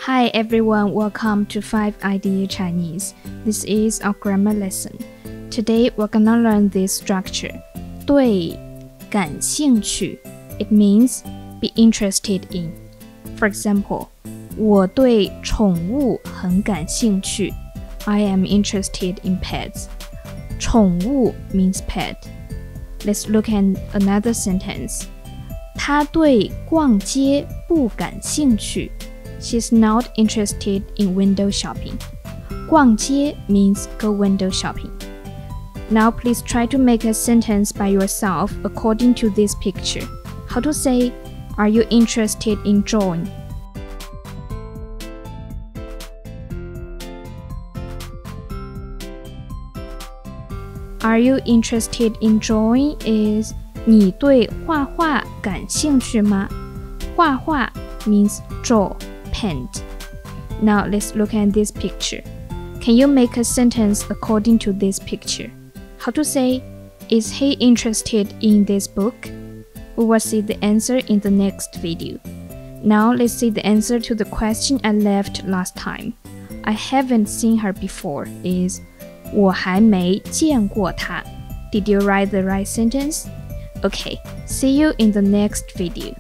Hi everyone, welcome to 5 Idea Chinese. This is our grammar lesson. Today we're gonna learn this structure. 对感兴趣 It means be interested in. For example, 我对宠物很感兴趣 I am interested in pets. 宠物 means pet. Let's look at another sentence. 他对逛街不感兴趣She's not interested in window shopping. 逛街 means go window shopping. Now please try to make a sentence by yourself according to this picture. How to say, are you interested in drawing? Are you interested in drawing is 你对画画感兴趣吗？画画 means draw.Paint. Now let's look at this picture. Can you make a sentence according to this picture? How to say, is he interested in this book? We will see the answer in the next video. Now let's see the answer to the question I left last time. I haven't seen her before is 我还没见过她. Did you write the right sentence? Okay, see you in the next video.